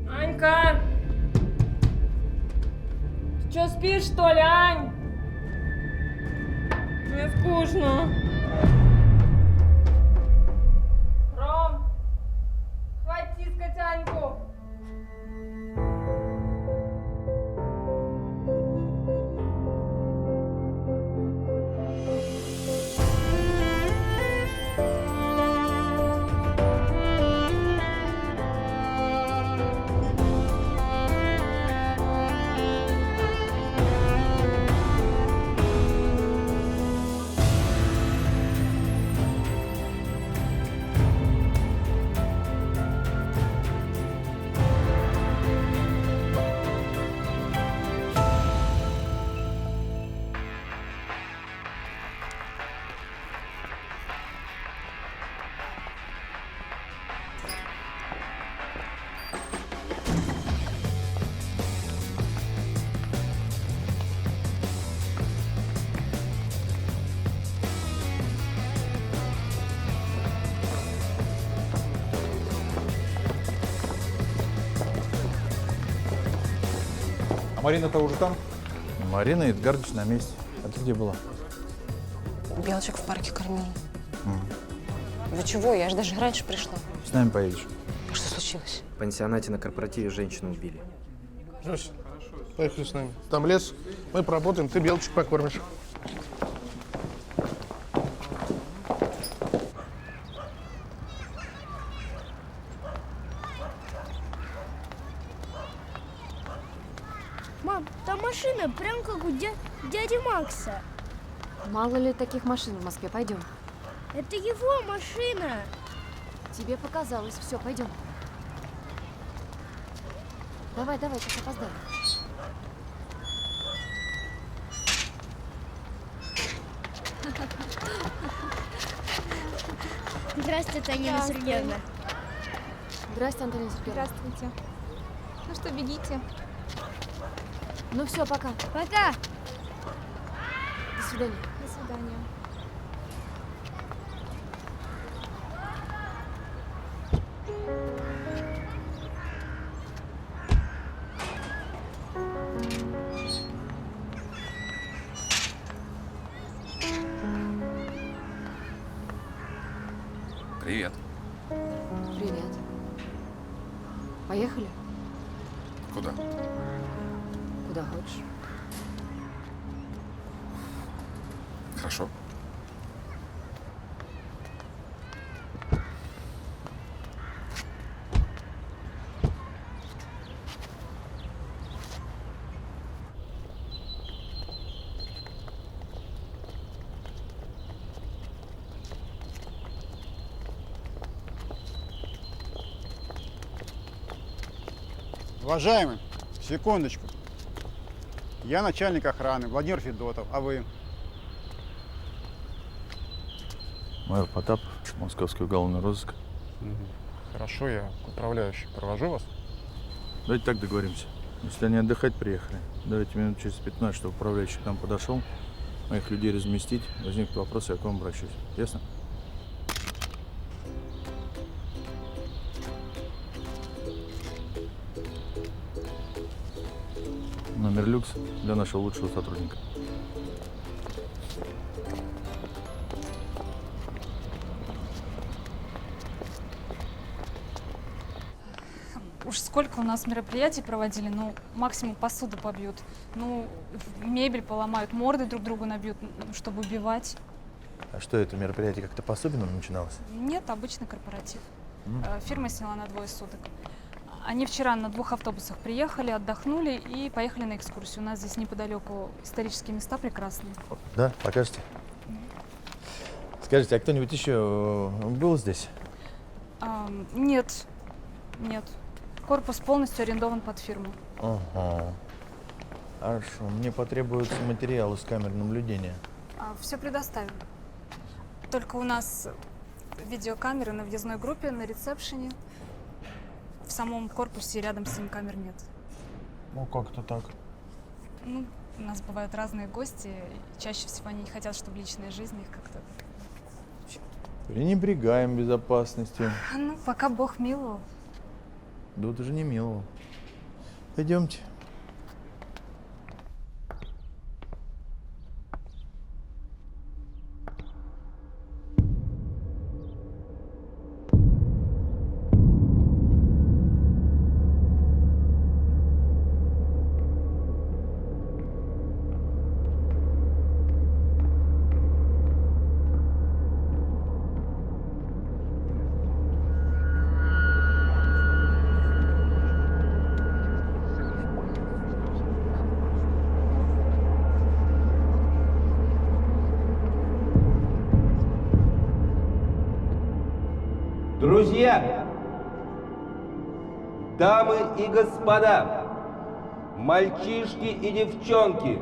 Анька! Ты что, спишь, что ли, Ань? Мне скучно. Ром, хватит тискать Аньку. Марина-то уже там? Марина Эдгардович на месте. А ты где была? Белочек в парке кормила. Вы чего? Я же даже раньше пришла. С нами поедешь. Что случилось? В пансионате на корпоративе женщину убили. Жусь, поехали с нами. Там лес, мы поработаем, ты белочек покормишь. Мам, там машина, прям как у дяди Макса. Мало ли таких машин в Москве. Пойдем. Это его машина. Тебе показалось. Все, пойдем. Давай, давай, сейчас опоздаем. Здравствуйте, Танина Сергеевна. Здравствуйте, Антонина Сергеевна. Здравствуйте. Ну что, бегите. Ну все, пока. Пока. До свидания. До свидания. Привет. Привет. Поехали? Куда? Куда хочешь. Хорошо. Уважаемый, секундочку. Я начальник охраны Владимир Федотов, а вы? Майор Потапов, московский уголовный розыск. Хорошо, я управляющий. Провожу вас. Давайте так договоримся. Если они отдыхать приехали, давайте минут через 15, чтобы управляющий к нам подошел, моих людей разместить, возникнут вопросы, я к вам обращусь. Ясно? Номер люкс для нашего лучшего сотрудника. Уж сколько у нас мероприятий проводили, ну, максимум посуду побьют, ну, мебель поломают, морды друг другу набьют, чтобы убивать. А что, это мероприятие как-то по-особенному начиналось? Нет, обычный корпоратив. Фирма сняла на 2 суток. Они вчера на 2 автобусах приехали, отдохнули и поехали на экскурсию. У нас здесь неподалеку исторические места прекрасные. Да, покажете? Скажите, а кто-нибудь еще был здесь? Нет, нет. Корпус полностью арендован под фирму. Ага. Хорошо, мне потребуются материалы с камер наблюдения. Все предоставим. Только у нас видеокамеры на въездной группе, на ресепшене. В самом корпусе рядом с ним камер нет. Ну, как-то так. Ну, у нас бывают разные гости. И чаще всего они не хотят, чтобы личная жизнь их как-то... Пренебрегаем безопасностью. Ну, пока Бог миловал. Да вот уже не милого. Пойдемте. Друзья, дамы и господа, мальчишки и девчонки,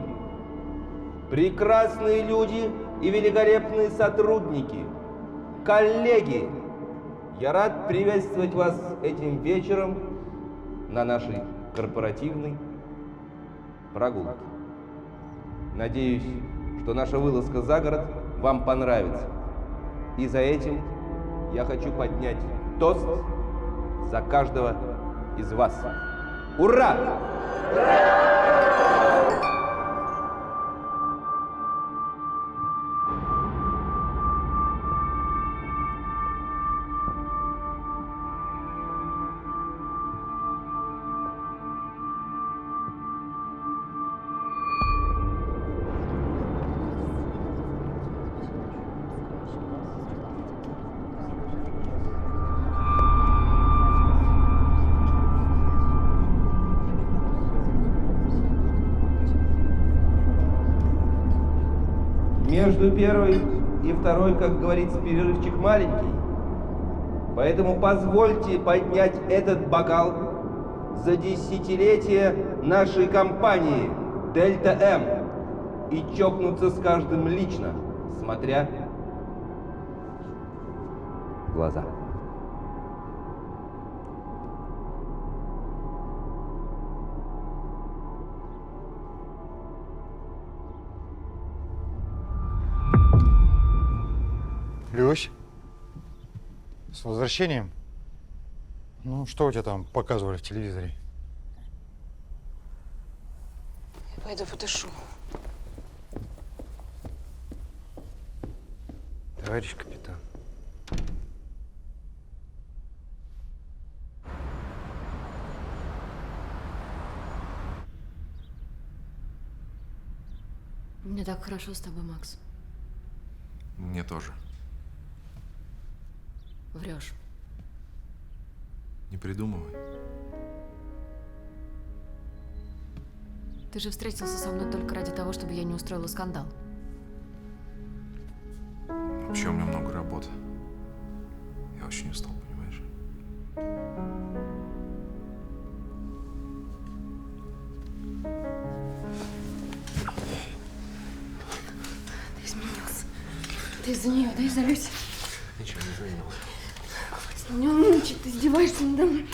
прекрасные люди и великолепные сотрудники, коллеги, я рад приветствовать вас этим вечером на нашей корпоративной прогулке. Надеюсь, что наша вылазка за город вам понравится. И за этим я хочу поднять тост за каждого из вас. Ура! Между первой и второй, как говорится, перерывчик маленький. Поэтому позвольте поднять этот бокал за десятилетие нашей компании Дельта М и чокнуться с каждым лично, смотря в глаза. Люсь, с возвращением. Ну, что у тебя там показывали в телевизоре? Я пойду подышу. Товарищ капитан. Мне так хорошо с тобой, Макс. Мне тоже. Врешь. Не придумывай. Ты же встретился со мной только ради того, чтобы я не устроила скандал. Вообще у меня много работы. Я очень устал, понимаешь? Ты изменился. Ты из-за нее, да, из-за Люси? Ничего не изменилось. Меня мучит, ты издеваешься надо мной.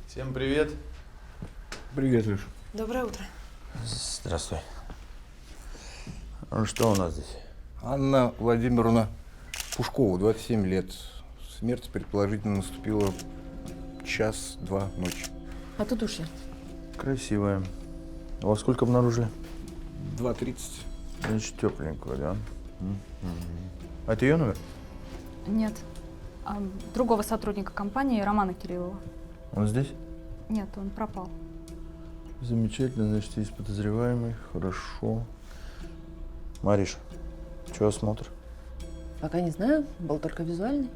Всем привет. Привет, Леш. Доброе утро. Здравствуй. Ну, что у нас здесь? Анна Владимировна Пушкова, 27 лет. Смерть предположительно наступила 1-2 ночи. А тут уж я. Красивая. Во сколько обнаружили? 2:30. Значит, тепленькая, да? А это ее номер? Нет. Другого сотрудника компании, Романа Кириллова. Он здесь? Нет, он пропал. Замечательно, значит, есть подозреваемый. Хорошо. Мариш, чего осмотр? Пока не знаю, был только визуальный.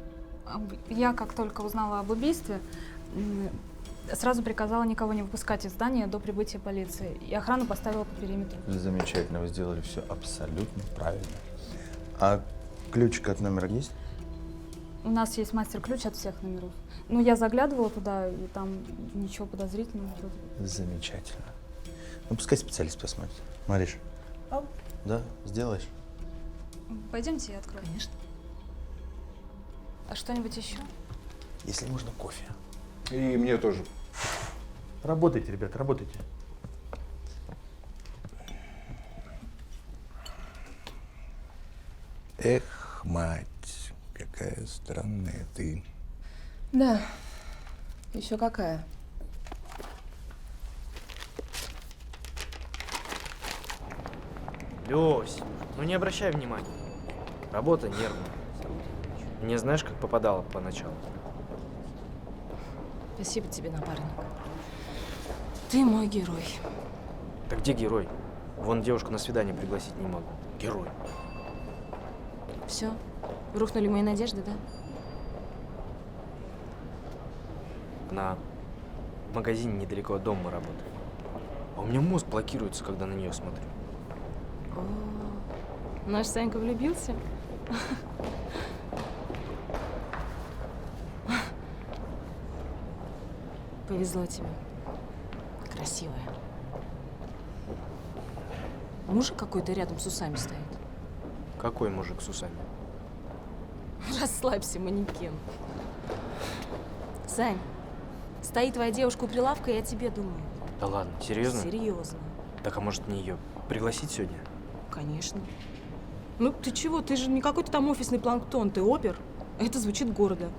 Я, как только узнала об убийстве, сразу приказала никого не выпускать из здания до прибытия полиции. И охрану поставила по периметру. Замечательно, вы сделали все абсолютно правильно. А ключик от номера есть? У нас есть мастер-ключ от всех номеров. Ну, я заглядывала туда, и там ничего подозрительного вроде. Замечательно. Ну, пускай специалист посмотрит. Мариш. Да, сделаешь? Пойдемте, я открою. Конечно. А что-нибудь еще? Если можно, кофе. И мне тоже. Работайте, ребят, работайте. Эх, мать, какая странная ты. Да, еще какая. Люсь, ну не обращай внимания. Работа нервная. Не знаешь, как попадала поначалу. Спасибо тебе, напарник. Ты мой герой. Так где герой? Вон девушку на свидание пригласить не могу. Герой. Все, рухнули мои надежды, да? На магазине недалеко от дома работает. А у меня мозг блокируется, когда на нее смотрю. О, наш Санька влюбился? Повезло тебе. Красивая. Мужик какой-то рядом с усами стоит. Какой мужик с усами? Расслабься, манекен. Сань, стоит твоя девушка у прилавка, и я о тебе думаю. Да ладно, серьезно? Серьезно. Так а может мне ее пригласить сегодня? Конечно. Ну ты чего? Ты же не какой-то там офисный планктон, ты опер. Это звучит гордо.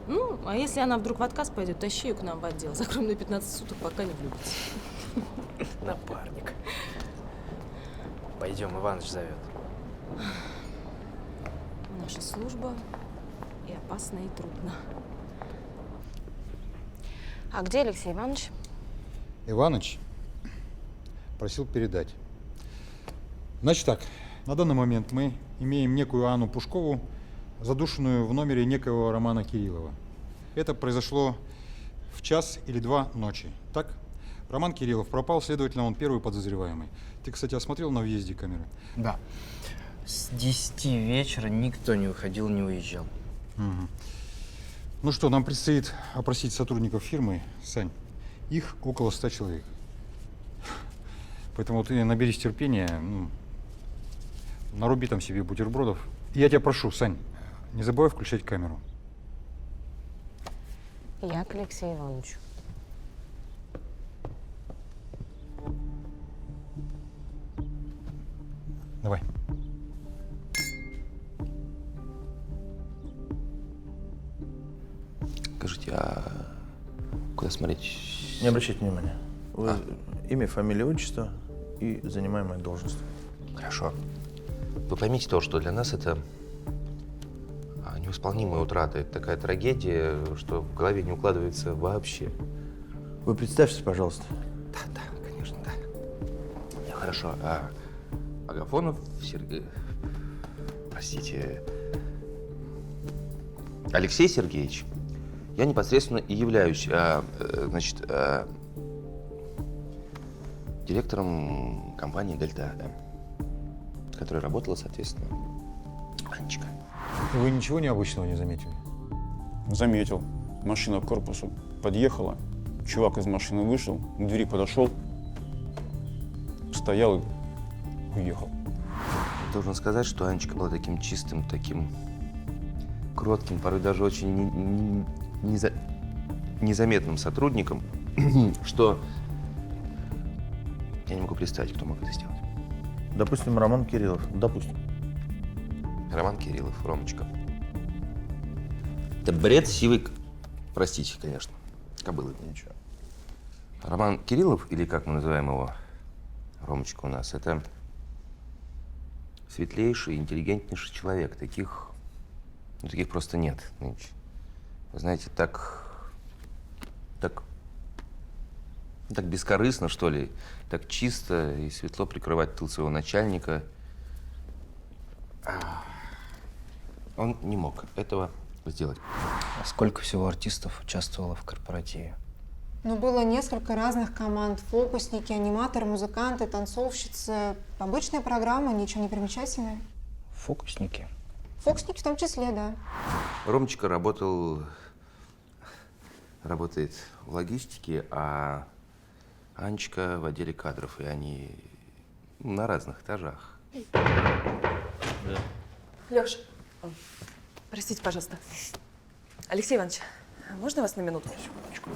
Ну, а если она вдруг в отказ пойдет, тащи ее к нам в отдел. Закроем на 15 суток, пока не влюбится. Напарник. Пойдем, Иваныч зовет. Наша служба и опасно, и трудно. А где Алексей Иванович? Иваныч просил передать. Значит так, на данный момент мы имеем некую Анну Пушкову, задушенную в номере некого Романа Кириллова. Это произошло в 1 или 2 ночи. Так? Роман Кириллов пропал, следовательно, он первый подозреваемый. Ты, кстати, осмотрел на въезде камеры? Да. С 10 вечера никто не выходил, не уезжал. Угу. Ну что, нам предстоит опросить сотрудников фирмы, Сань. Их около 100 человек. Поэтому ты наберись терпения, наруби там себе бутербродов. И я тебя прошу, Сань, не забывай включать камеру. Я к Алексею Ивановичу. Давай. Скажите, а куда смотреть? Не обращайте внимания. Вы имя, фамилия, отчество и занимаемая должность. Хорошо. Вы поймите то, что для нас это невосполнимая утрата. Это такая трагедия, что в голове не укладывается вообще. Вы представьтесь, пожалуйста. Да, конечно, да. Хорошо. Агафонов Сергей... Простите. Алексей Сергеевич. Я непосредственно и являюсь, директором компании «Дельта», с которой работала, соответственно, Анечка. Вы ничего необычного не заметили? Заметил. Машина к корпусу подъехала. Чувак из машины вышел, к двери подошел, стоял и уехал. Должен сказать, что Анечка была таким чистым, таким кротким, порой даже очень незаметным сотрудником, что я не могу представить, кто мог это сделать. Допустим, Роман Кириллов. Допустим. Роман Кириллов, Ромочка. Это бред сивый, простите, конечно, кобылы. Ничего. Роман Кириллов, или как мы называем его, Ромочка у нас, это светлейший, интеллигентнейший человек. Таких просто нет. Вы знаете, так бескорыстно, что ли, так чисто и светло прикрывать тыл своего начальника. Он не мог этого сделать. А сколько всего артистов участвовало в корпоративе? Ну, было несколько разных команд. Фокусники, аниматоры, музыканты, танцовщицы. Обычная программа, ничего не примечательное. Фокусники? Фокусники в том числе, да. Ромочка работает в логистике, а Анечка в отделе кадров, и они на разных этажах. Да. Лёш, простите, пожалуйста. Алексей Иванович, можно вас на минуту? Секундочку.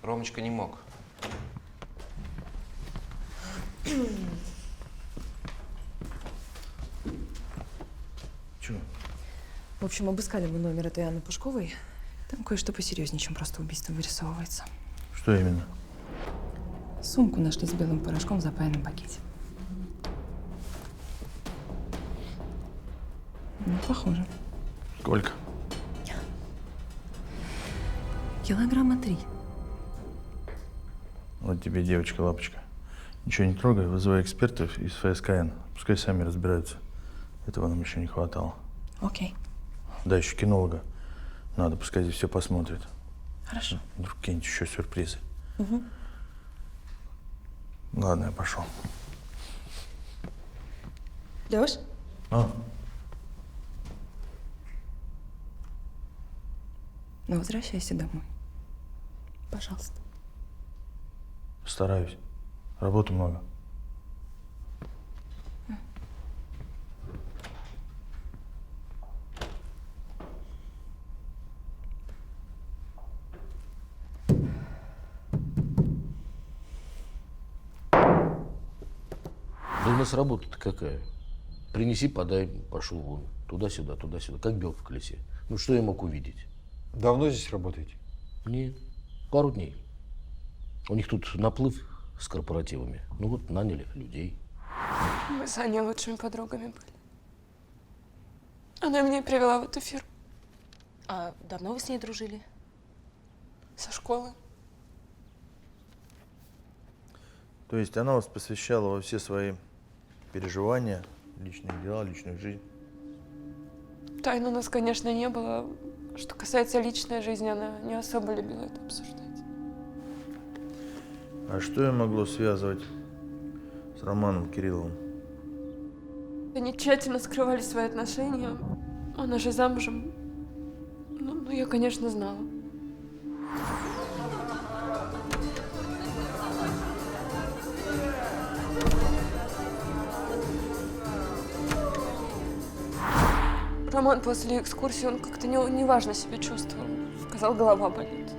Ромочка не мог. Чего? В общем, обыскали мы номер этой Анны Пушковой. Там кое-что посерьезнее, чем просто убийство вырисовывается. Что именно? Сумку нашли с белым порошком в запаянном пакете. Ну, похоже. Сколько? Килограмма 3. Вот тебе, девочка-лапочка. Ничего не трогай, вызывай экспертов из ФСКН. Пускай сами разбираются. Этого нам еще не хватало. Окей. Да, еще кинолога. Надо, пускай здесь все посмотрит. Хорошо. Вдруг какие-нибудь еще сюрпризы. Угу. Ладно, я пошел. Лёш? А? Ну, возвращайся домой. Пожалуйста. Стараюсь. Работы много. Да у нас работа-то какая? Принеси, подай, пошел вон. Туда-сюда, как белка в колесе. Ну, что я мог увидеть? Давно здесь работаете? Нет, пару дней. У них тут наплыв с корпоративами. Ну вот, наняли людей. Мы с Аней лучшими подругами были. Она меня привела в эту фирму. А давно вы с ней дружили? Со школы. То есть она вас посвящала во все свои переживания, личные дела, личную жизнь? Тайн у нас, конечно, не было. Что касается личной жизни, она не особо любила это обсуждать. А что ее могло связывать с Романом Кирилловым? Они тщательно скрывали свои отношения. Она же замужем. Ну, я, конечно, знала. Роман после экскурсии, он как-то неважно себя чувствовал. Сказал, голова болит.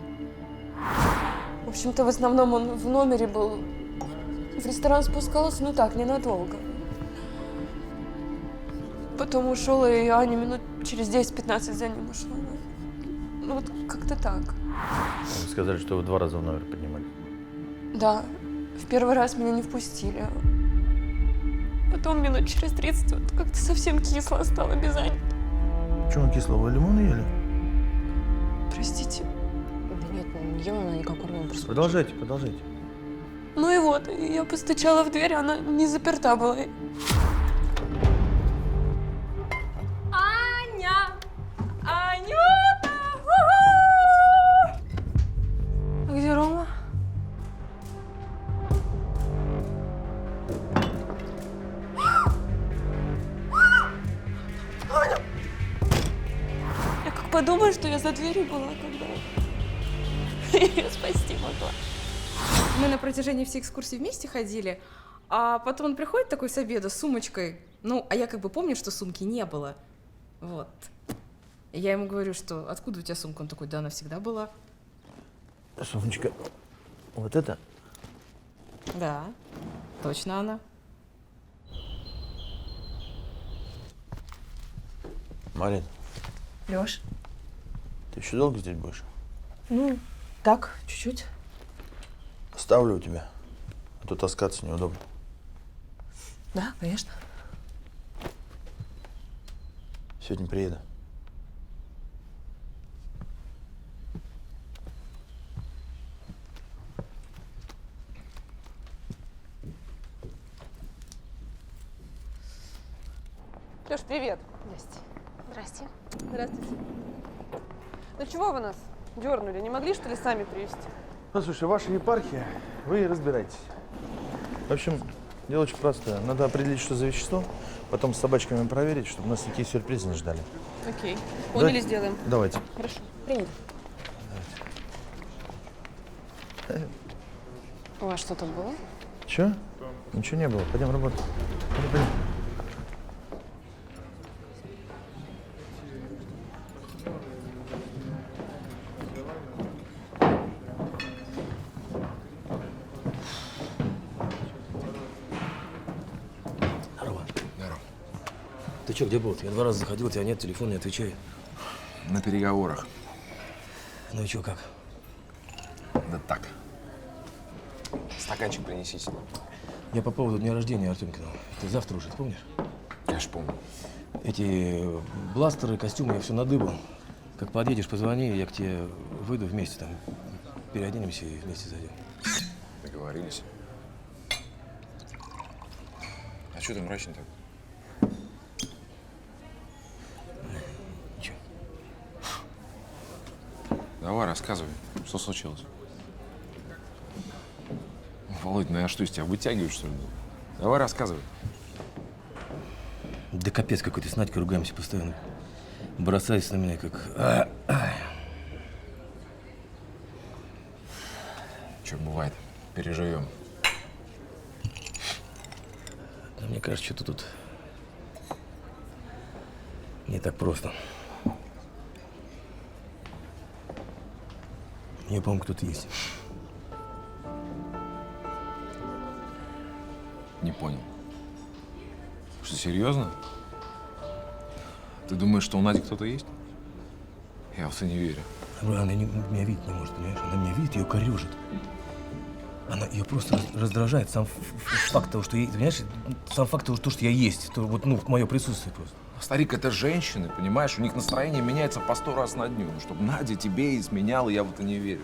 В общем-то, в основном он в номере был. В ресторан спускался, ну так, ненадолго. Потом ушел, и Аня минут через 10-15 за ним ушла. Ну вот как-то так. Вы сказали, что вы 2 раза в номер поднимали. Да, в первый раз меня не впустили. Потом минут через 30 вот как-то совсем кисло стало без Ани. Почему кисло? Вы лимон ели? Простите. Да нет, не ела она никакой лимон. Продолжайте. Ну и вот, я постучала в дверь, она не заперта была. Аня! Анюта! А где Рома? Аня! Я как подумаю, что я за дверью была, когда ее спасти могла. Мы на протяжении всей экскурсии вместе ходили, а потом он приходит такой с обеда с сумочкой. Ну, а я как бы помню, что сумки не было. Вот. И я ему говорю, что откуда у тебя сумка? Он такой, да, она всегда была. Сумочка, вот это? Да, точно она. Марин, Лёш? ты еще долго здесь будешь? Ну, так, чуть-чуть. Оставлю у тебя, а то таскаться неудобно. Да, конечно. Сегодня приеду. Лёш, привет. Здрасте. Здрасте. Здравствуйте. Ну чего вы нас дернули? Не могли, что ли, сами привезти? Послушай, ваша епархия, вы разбирайтесь. В общем, Дело очень простое. Надо определить, что за вещество, потом с собачками проверить, чтобы нас никакие сюрпризы не ждали. Окей. Поняли, Да? сделаем. Давайте. Хорошо. Принято. У вас что-то было? Че? Ничего не было. Пойдем работать. Пойдем. Здорово. Ты что, где был? Я 2 раза заходил, тебя нет, телефон не отвечает. На переговорах. Ну и что, как? Да так. Стаканчик принесите. Я по поводу дня рождения Артемкина. Ты завтра уже, ты помнишь? Конечно, помню. Эти бластеры, костюмы, я все надыбал. Как подъедешь, позвони, я к тебе выйду вместе, там, переоденемся и вместе зайдем. Договорились. А что ты мрачный так? Ничего. Давай, рассказывай, что случилось. Володь, ну я что, из тебя вытягиваю, что ли? Давай, рассказывай. Да капец какой-то, с Надькой ругаемся постоянно. Бросается на меня, как... Что бывает, переживем. Да мне кажется, что-то тут не так просто. Я, по-моему, кто-то есть. Не понял. Что, серьезно? Ты думаешь, что у Нади кто-то есть? Я в это не верю. Она меня видеть не может, понимаешь? Она меня видит, ее корежит. Она ее просто раздражает сам факт того, что я, понимаешь, сам факт того, что я есть, то вот, ну, мое присутствие просто. Старик, это женщины, понимаешь? У них настроение меняется по 100 раз на дню. Ну, чтобы Надя тебе изменяла, я в это не верю.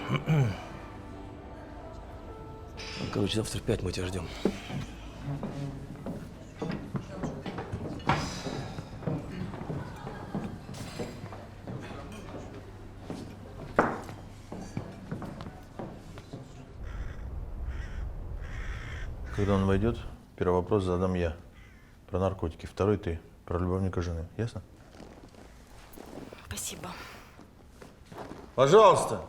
Да. Короче, завтра в 5 мы тебя ждем. Когда он войдет, первый вопрос задам я. Про наркотики. Второй ты. Про любовника жены. Ясно? Спасибо. Пожалуйста.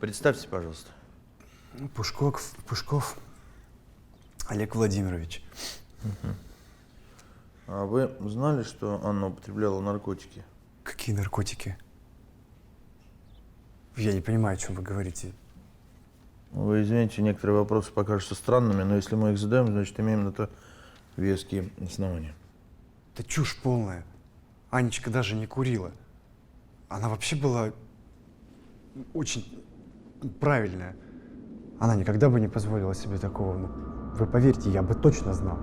Представьте, пожалуйста. Пушков Олег Владимирович. А вы знали, что Анна употребляла наркотики? Какие наркотики? Я не понимаю, о чем вы говорите. Вы извините, некоторые вопросы покажутся странными, но если мы их задаем, значит, имеем на то веские основания. Это чушь полная. Анечка даже не курила. Она вообще была очень правильная. Она никогда бы не позволила себе такого. Ну, вы поверьте, я бы точно знал.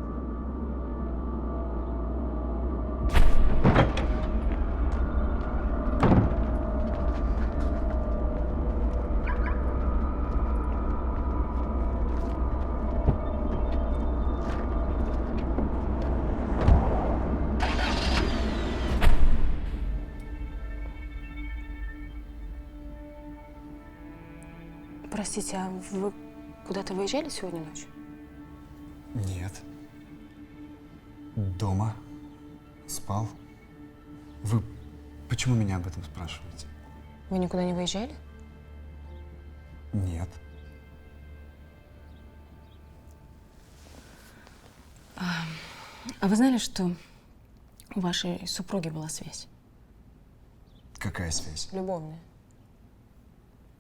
Простите, а вы куда-то выезжали сегодня ночью? Нет. Дома. Спал. Вы почему меня об этом спрашиваете? Вы никуда не выезжали? Нет. А вы знали, что у вашей супруги была связь? Какая связь? Любовная.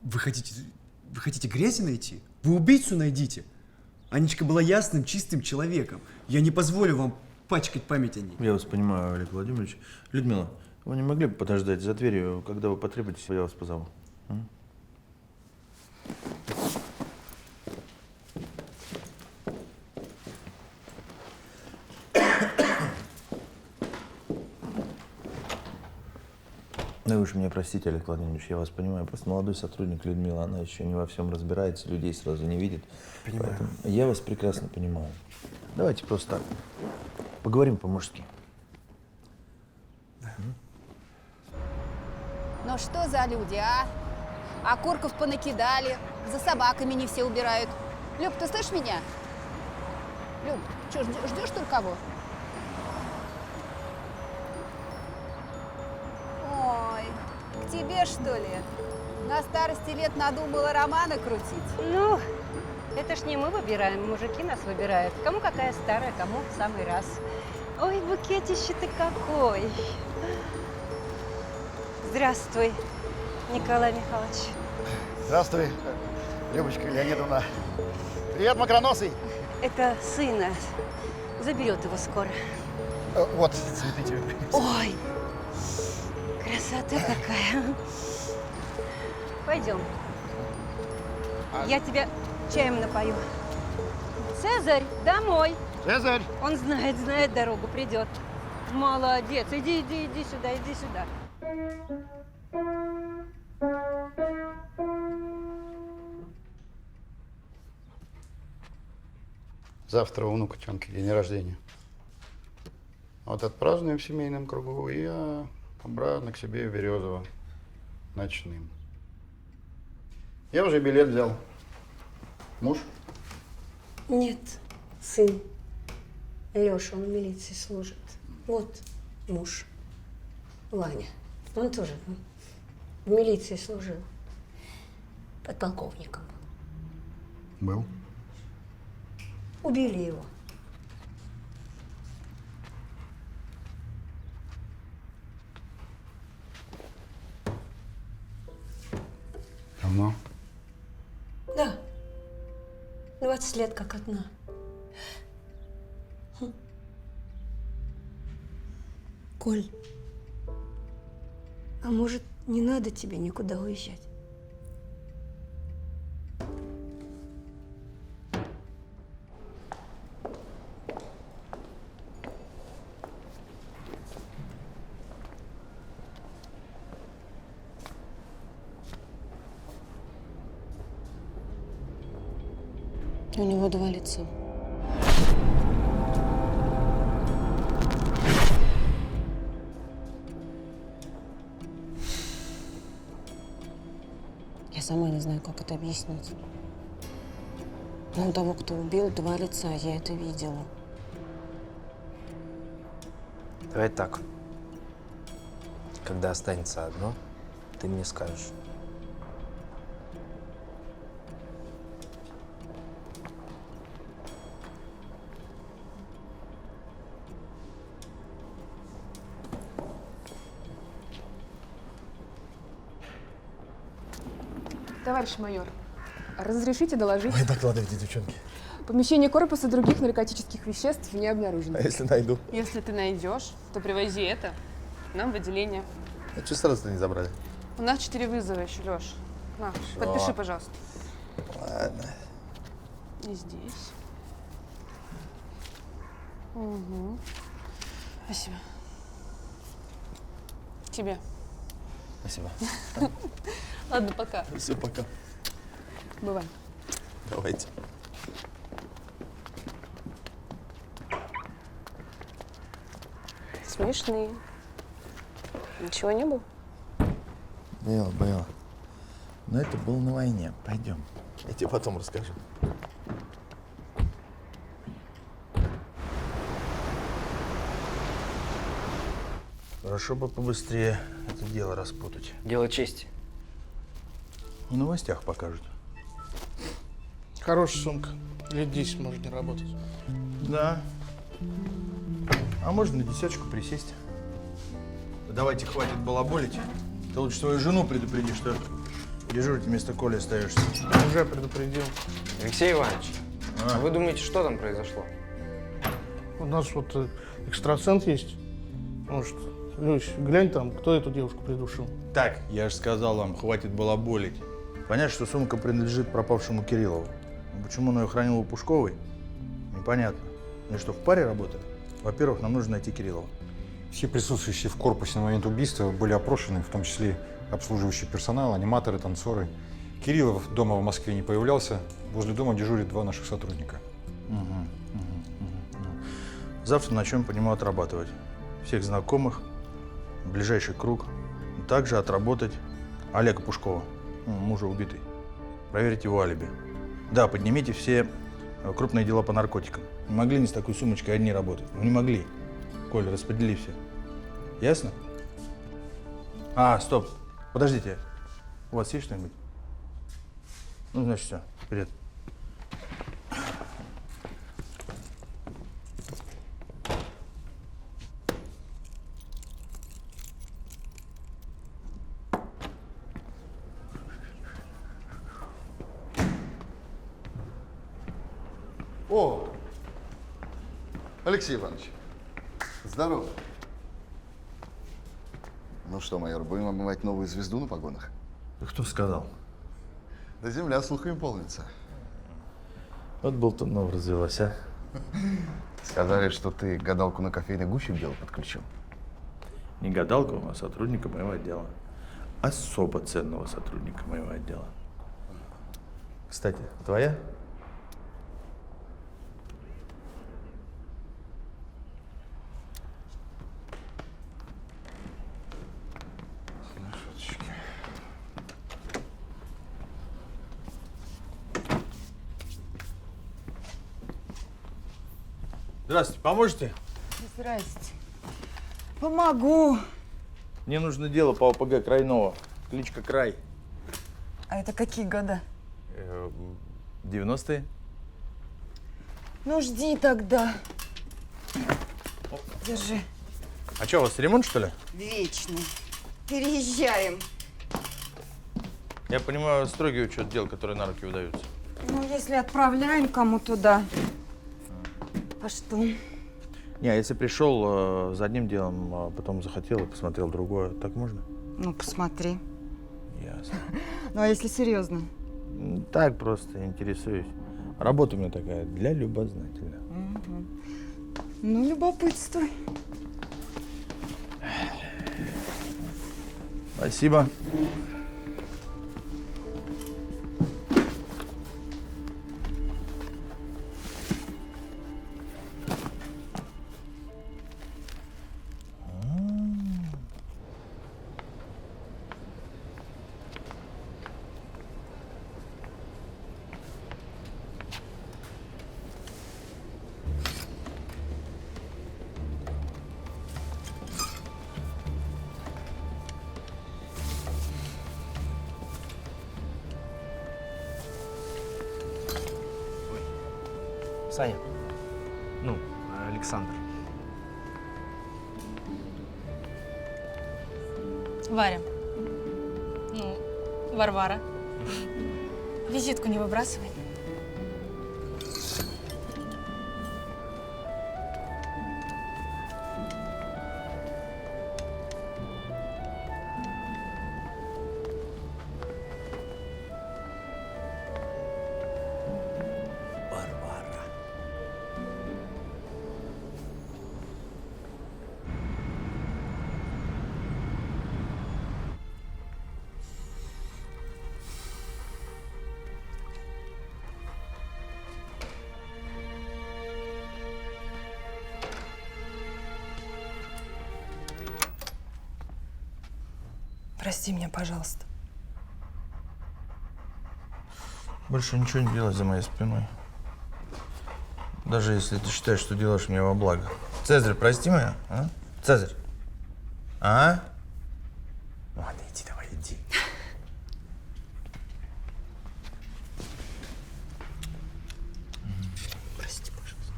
Вы хотите грязи найти? Вы убийцу найдите. Анечка была ясным, чистым человеком. Я не позволю вам пачкать память о ней. Я вас понимаю, Олег Владимирович. Людмила, вы не могли бы подождать за дверью, когда вы потребуетесь, я вас позову? Ну, вы же меня простите, Олег Владимирович, я вас понимаю. Просто молодой сотрудник Людмила, она еще не во всем разбирается, людей сразу не видит. Понимаю. Поэтому я вас прекрасно понимаю. Давайте просто так. Поговорим по-мужски. Ну что за люди, а? Окурков понакидали, за собаками не все убирают. Люб, ты слышишь меня? Люб, что, ждешь тут кого? Ой, к тебе, что ли? На старости лет надумала романы крутить? Ну, это ж не мы выбираем, мужики нас выбирают. Кому какая старая, кому в самый раз. Ой, букетище ты какой! Здравствуй, Николай Михайлович. Здравствуй, Любочка Леонидовна. Привет, макроносый. Это сына. Заберет его скоро. Вот, цветы тебе. Ой, красота какая. Пойдем. Я тебя чаем напою. Цезарь, домой. Цезарь. Он знает дорогу, придет. Молодец. Иди сюда, иди сюда. Завтра у внука Тёмки день рождения. Вот отпразднуем в семейном кругу и обратно к себе в Березово ночным. Я уже билет взял. Муж? Нет, сын. Леша, он в милиции служит. Вот муж. Ваня. Он тоже в милиции служил. Подполковником. Был. Убили его. Давно? Да. 20 лет как одна. Коль, а может, не надо тебе никуда уезжать? У него два лица. Я сама не знаю, как это объяснить. Но у того, кто убил, два лица, я это видела. Давай так. Когда останется одно, ты мне скажешь. Товарищ майор, разрешите доложить? Ой, докладывайте, девчонки. Помещение корпуса других наркотических веществ не обнаружено. А если найду? Если ты найдешь, то привози это нам в отделение. А что сразу-то не забрали? У нас 4 вызова еще, Леш. На, подпиши, пожалуйста. Ладно. И здесь. Угу. Спасибо. Тебе. Спасибо. Ладно, пока. Все, пока. Бывай. Давайте. Смешные. Ничего не было? Было. Но это было на войне. Пойдем. Я тебе потом расскажу. Хорошо бы побыстрее это дело распутать. Дело чести. В новостях покажут. Хорошая сумка. Лет 10 может не работать. Да. А можно на десяточку присесть? Давайте, хватит балаболить. Ты лучше свою жену предупреди, что дежурить вместо Коли остаешься. Уже предупредил. Алексей Иванович, а вы думаете, что там произошло? У нас вот экстрасенс есть. Может, Люсь, глянь там, кто эту девушку придушил. Так, я же сказал вам, хватит балаболить. Понятно, что сумка принадлежит пропавшему Кириллову. Но почему он ее хранил у Пушковой? Непонятно. Они что, в паре работают? Во-первых, нам нужно найти Кириллова. Все присутствующие в корпусе на момент убийства были опрошены, в том числе обслуживающий персонал, аниматоры, танцоры. Кириллов дома в Москве не появлялся. Возле дома дежурят 2 наших сотрудника. Завтра начнем по нему отрабатывать. Всех знакомых, ближайший круг. Также отработать Олега Пушкова, мужа убитый. Проверить его алиби. Да, поднимите все крупные дела по наркотикам. Не могли они с такой сумочкой одни работать? Ну, не могли. Коля, распредели все. Ясно? А, стоп. Подождите. У вас есть что-нибудь? Ну, значит, все. Вперед. О, Алексей Иванович, здорово. Ну что, майор, будем обмывать новую звезду на погонах? Кто сказал? Да земля слухами полнится. Вот болтунов развелась, а? Сказали, что ты гадалку на кофейной гуще к делу подключил. Не гадалку, а сотрудника моего отдела. Особо ценного сотрудника моего отдела. Кстати, твоя? Здравствуйте, поможете? Здрасте. Помогу. Мне нужно дело по ОПГ Крайнова. Кличка Край. А это какие года? 90-е. Ну, жди тогда. Держи. А что, у вас ремонт, что ли? Вечный. Переезжаем. Я понимаю, строгий учет дел, которые на руки выдаются. Ну, если отправляем кому туда. А что? Не, а если пришел за одним делом, а потом захотел и посмотрел другое, так можно? Ну, посмотри. Ясно. Ну, а если серьезно? Так просто интересуюсь. Работа у меня такая, для любознательных. Угу. Ну, любопытствуй. Спасибо. Саня. Ну, Александр. Варя. Ну, Варвара. Визитку не выбрасывай. Прости меня, пожалуйста. Больше ничего не делай за моей спиной. Даже если ты считаешь, что делаешь мне во благо. Цезарь, прости меня, а? Цезарь. А? Ладно, иди, давай, иди. Прости, пожалуйста.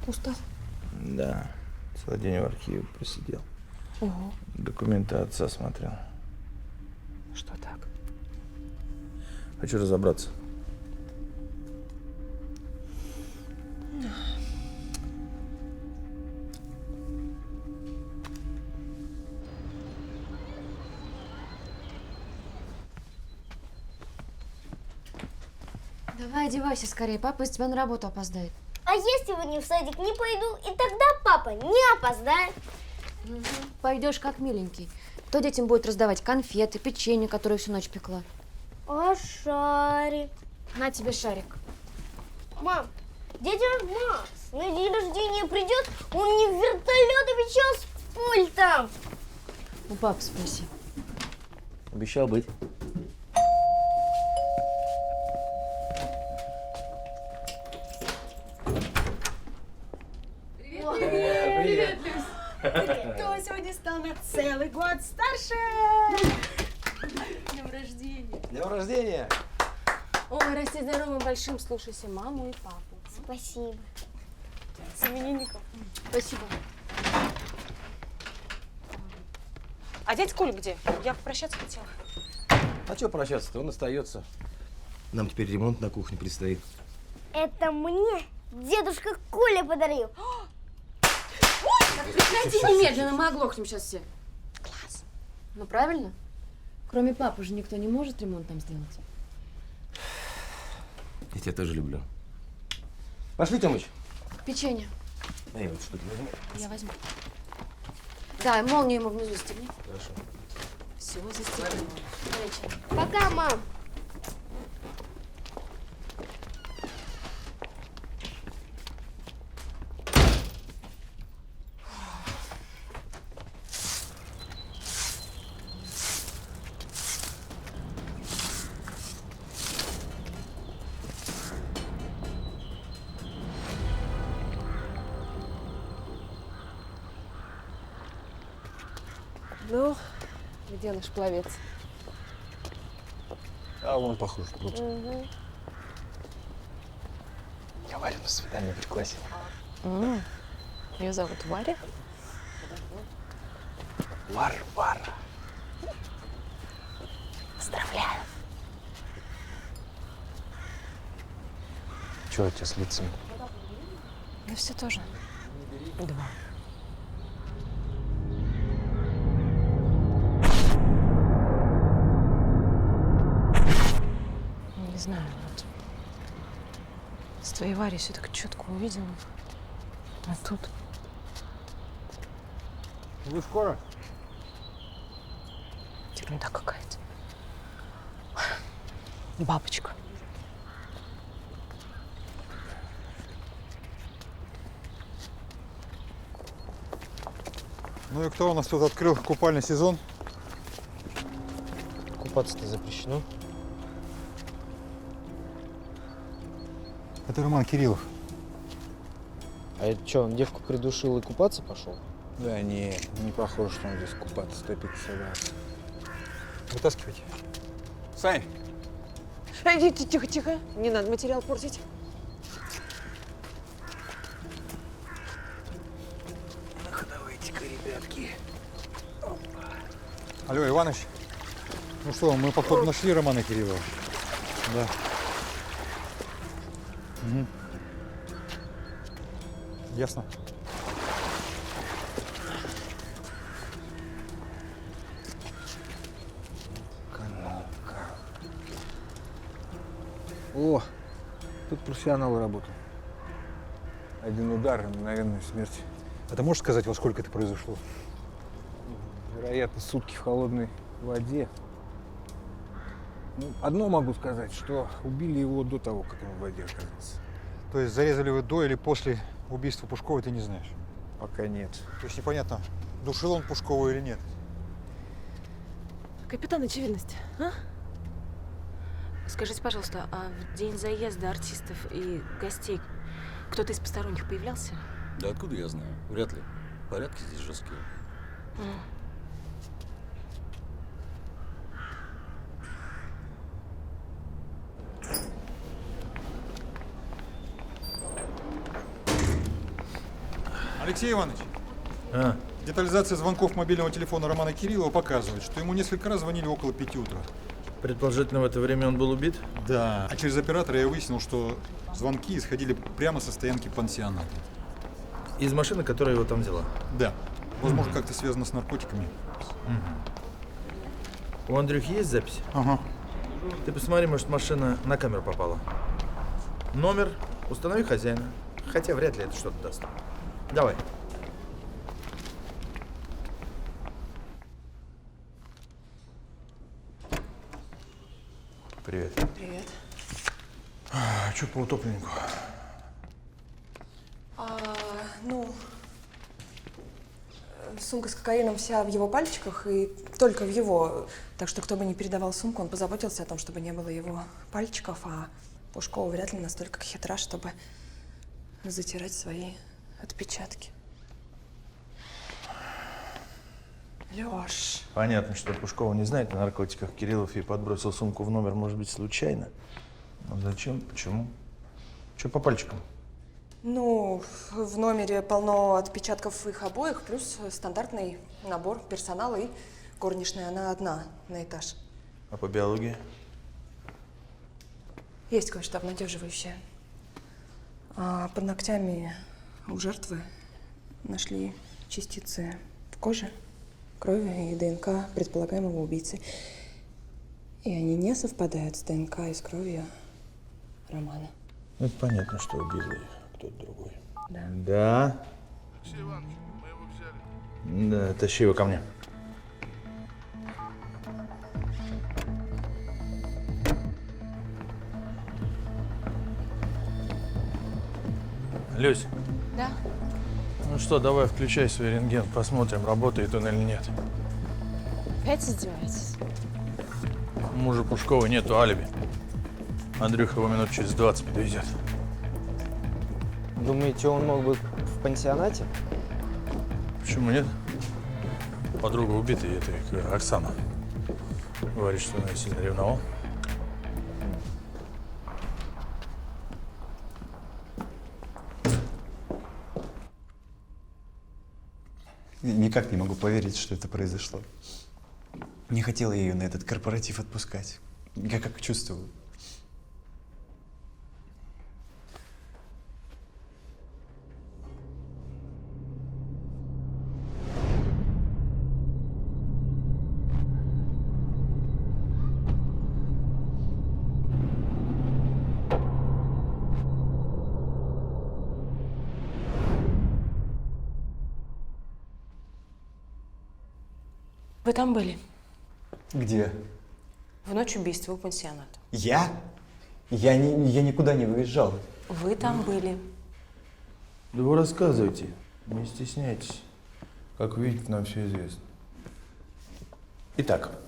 Устал? Да. Целый день в архиве просидел. Ого. Документы отца смотрел. Что так? Хочу разобраться. Давай одевайся скорее, папа из тебя на работу опоздает. А А если сегодня в садик не пойду, и тогда папа не опоздает? Пойдешь как миленький. Кто детям будет раздавать конфеты, печенье, которое всю ночь пекла? А шарик? На тебе шарик. Мам, дядя Макс на день рождения придет, он не в вертолет, а сейчас с пультом. У папы спроси. Обещал быть. Привет, Люсь. Кто сегодня стал на целый год старше? Днем рождения. Днем рождения! Ой, расти здоровым, большим, слушайся маму и папу. Спасибо. С именинником. Спасибо. А дядь Коль где? Я попрощаться хотела. А что прощаться-то? Он остается. Нам теперь ремонт на кухне предстоит. Это мне дедушка Коля подарил. Прекрати немедленно, мы оглохнем сейчас все. Класс. Ну правильно? Кроме папы же никто не может ремонт там сделать. Я тебя тоже люблю. Пошли, Тёмыч. Печенье. Дай вот что-то возьму. Я возьму. Да, молнию ему внизу застегни. Хорошо. Все, застегни. Пока, мам. Ну, где наш пловец? А он похож. Угу. Я Варю на свидание пригласил. Ее зовут Варя? Варвара. Поздравляю. Чего у тебя с лицами? Ну все тоже. Два. Не знаю, вот с твоей Варей все так четко увидела. А тут... Вы скоро? Ерунда какая-то. Бабочка. Ну и кто у нас тут открыл купальный сезон? Купаться-то запрещено. Это Роман Кириллов. А это что, он девку придушил и купаться пошел? Да не похоже, что он здесь купаться топится собрался. Вытаскивайте. Сань! Тихо, тихо. Не надо материал портить. Ну-ка, давайте-ка, ребятки. Алло, Иваныч. Ну что, мы, походу, нашли Романа Кириллова. Да. Угу. Ясно. О, тут профессионалы работают. Один удар и мгновенная смерть. А ты можешь сказать, во сколько это произошло? Вероятно, сутки в холодной воде. Ну, одно могу сказать, что убили его до того, как он в воде оказался. То есть зарезали вы до или после убийства Пушкова, ты не знаешь? Пока нет. То есть непонятно, душил он Пушкова или нет? Капитан Очевидность, а? Скажите, пожалуйста, а в день заезда артистов и гостей кто-то из посторонних появлялся? Да откуда я знаю? Вряд ли. Порядки здесь жесткие. Алексей Иванович, А? детализация звонков мобильного телефона Романа Кириллова показывает, что ему несколько раз звонили около 5 утра. Предположительно, в это время он был убит? Да. А через оператора я выяснил, что звонки исходили прямо со стоянки пансионата. Из машины, которая его там взяла? Да. Возможно, как-то связано с наркотиками. У Андрюхи есть запись? Ага. Ты посмотри, может, машина на камеру попала. Номер установи хозяина. Хотя вряд ли это что-то даст. Давай. Привет. Привет. Что по утопленнику? Сумка с кокаином вся в его пальчиках и только в его. Так что кто бы ни передавал сумку, он позаботился о том, чтобы не было его пальчиков, а Пушкова вряд ли настолько хитра, чтобы затирать свои отпечатки. Лёш. Понятно, что Пушкова не знает о наркотиках. Кириллов ей подбросил сумку в номер, может быть, случайно. Но зачем? Почему? Что по пальчикам? Ну, в номере полно отпечатков их обоих, плюс стандартный набор персонала и горничная. Она одна на этаж. А по биологии? Есть кое-что обнадеживающее. А под ногтями у жертвы нашли частицы в коже, крови и ДНК предполагаемого убийцы. И они не совпадают с ДНК и с кровью Романа. Ну, это понятно, что убил их кто-то другой. Да. Да? Да, тащи его ко мне. Люсь. Да? Ну что, давай включай свой рентген, посмотрим, работает он или нет. Опять издеваетесь? У мужа Пушкова нету алиби. Андрюха его минут через 20 подвезет. Думаете, он мог быть в пансионате? Почему нет? Подруга убитой, это Оксана. Говорит, что он ее сильно ревновал. Никак не могу поверить, что это произошло. Не хотела я ее на этот корпоратив отпускать. Я как чувствую. Вы там были? Где? В ночь убийства у пансионата. Я? Я никуда не выезжал. Вы там были. Да вы рассказывайте, не стесняйтесь. Как вы видите, нам все известно. Итак.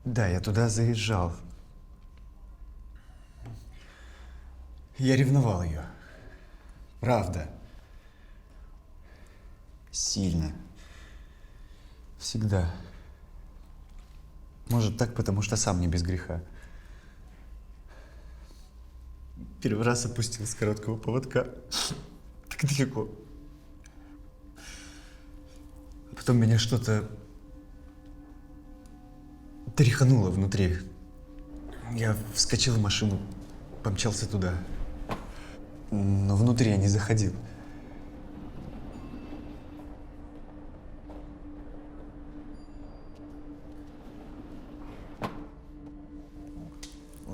Да, я туда заезжал. Я ревновал ее. Правда. Сильно. Всегда. Может, так, потому что сам не без греха. Первый раз отпустил с короткого поводка. Так далеко. А потом меня что-то тряхануло внутри. Я вскочил в машину, помчался туда. Но внутри я не заходил.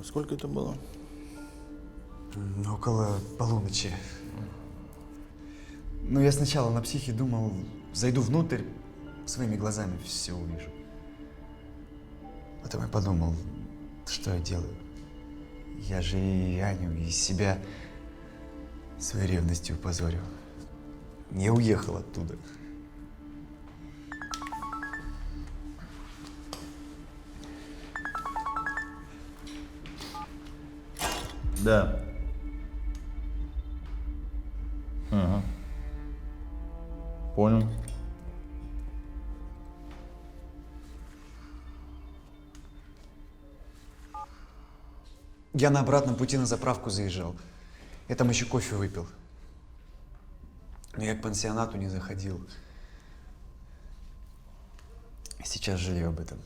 Сколько это было? Около полуночи. Ну, я сначала на психе думал, зайду внутрь, своими глазами все увижу. Потом я подумал, что я делаю. Я же и Аню, и себя своей ревностью позорил. Я уехал оттуда. Да. Ага. Понял. Я на обратном пути на заправку заезжал. Я там еще кофе выпил. Но я к пансионату не заходил. Сейчас жалею об этом.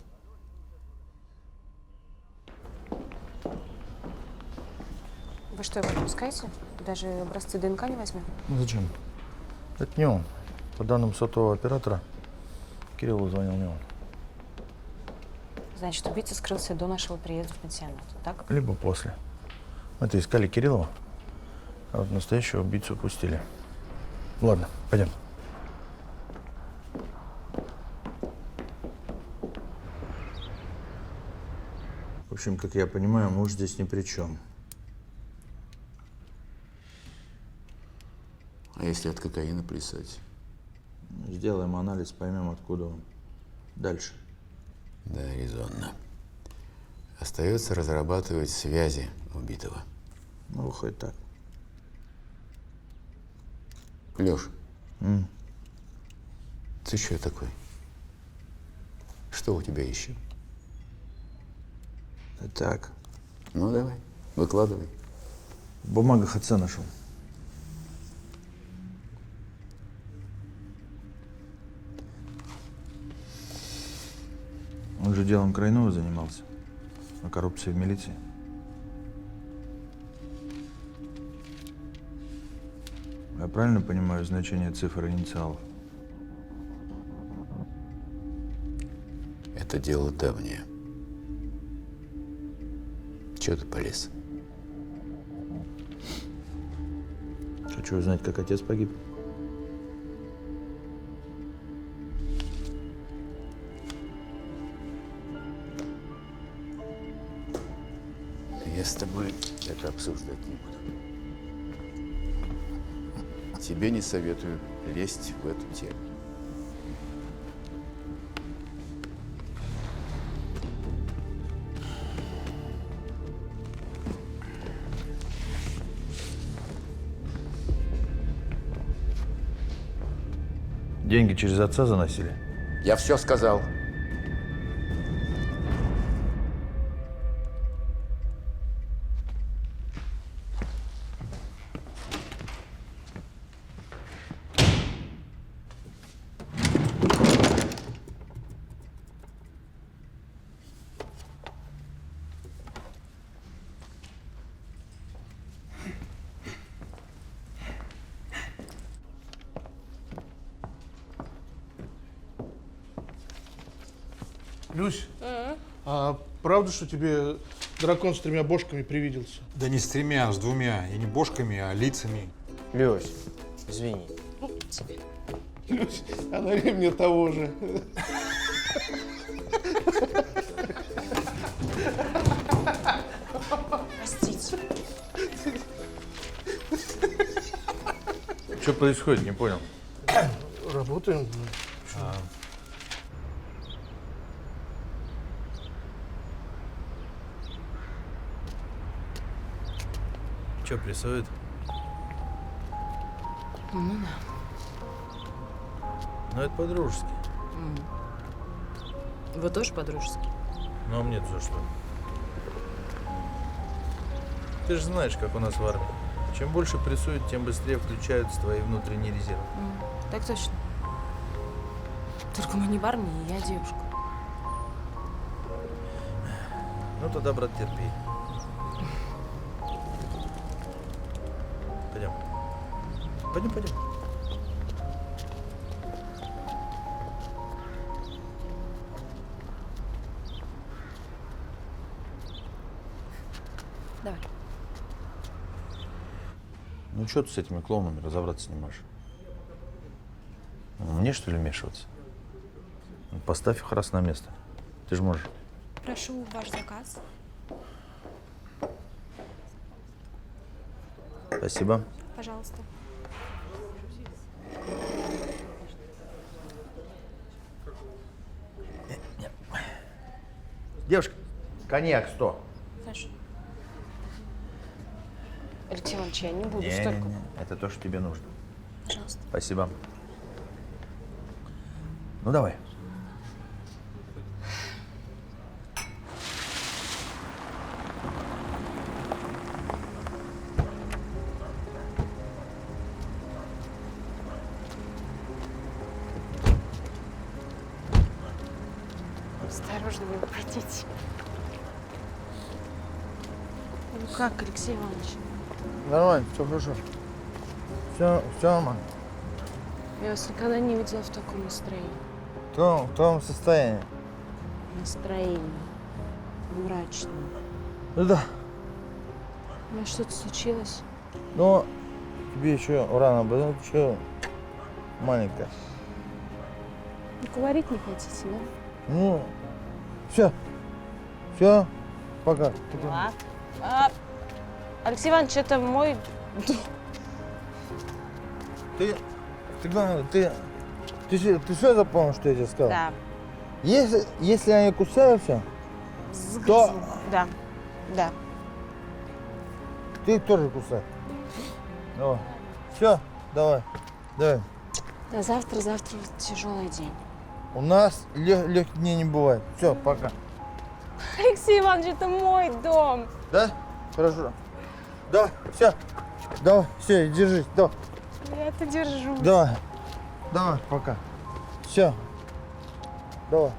Вы что, его отпускаете? Даже образцы ДНК не возьмем? Ну зачем? Это не он. По данным сотового оператора, Кириллу звонил не он. Значит, убийца скрылся до нашего приезда в пансионат, так? Либо после. Это искали Кириллова, а вот настоящего убийцу упустили. Ладно, пойдем. В общем, как я понимаю, муж здесь ни при чем. А если от кокаина плясать? Сделаем анализ, поймем, откуда он. Дальше. Да, резонно. Остается разрабатывать связи убитого. Ну, выходит так. Лёш, ты что такой? Что у тебя еще? Да так. Ну, давай, выкладывай. В бумагах отца нашел. Он же делом Крайнова занимался. О коррупции в милиции. Я правильно понимаю значение цифр и инициалов? Это дело давнее. Чего ты полез? Хочу узнать, как отец погиб. Я с тобой это обсуждать не буду. Тебе не советую лезть в эту тему. Деньги через отца заносили? Я все сказал. Люсь, а правда, что тебе дракон с 3 бошками привиделся? Да не с 3, а с 2. И не бошками, а лицами. Люсь, извини. Тебе. Люсь, а налей мне того же. Простите. Что происходит, не понял. Работаем. Че прессует? Ну да. Ну это по-дружески. Вы тоже по-дружески? Ну а мне-то за что? Ты же знаешь, как у нас в армии. Чем больше прессуют, тем быстрее включаются твои внутренние резервы. Так точно. Только мы не в армии, я девушка. Ну тогда, брат, терпи. Пойдем. Пойдем. Давай. Ну что ты с этими клоунами разобраться не можешь? Мне что ли вмешиваться? Ну, поставь их раз на место. Ты же можешь. Прошу ваш заказ. Спасибо. Пожалуйста. Девушка, коньяк 100. Хорошо. Алексей Иванович, я не буду Не, столько. это то, что тебе нужно. Пожалуйста. Спасибо. Ну давай. Осторожно, не упадите. Ну как, Алексей Иванович? Нормально, все хорошо. Все нормально. Я вас никогда не видела в таком настроении. В том состоянии. Настроение. Мрачное. Да. А что-то случилось? Ну, тебе еще рано, потому что еще маленькая. Говорить не хотите, да? Ну, все. Все, пока. Алексей Иванович, это мой... Ты главное, ты все запомнил, что я тебе сказал? Да. Если они кусаются, то Да, да. ты их тоже кусай. Давай. Все, давай. Да, завтра тяжелый день. У нас легких дней не бывает. Все, пока. Алексей Иванович, это мой дом. Да? Хорошо. Давай, все. Давай, все, держись. Давай. Я это держу. Давай. Давай, пока. Все. Давай.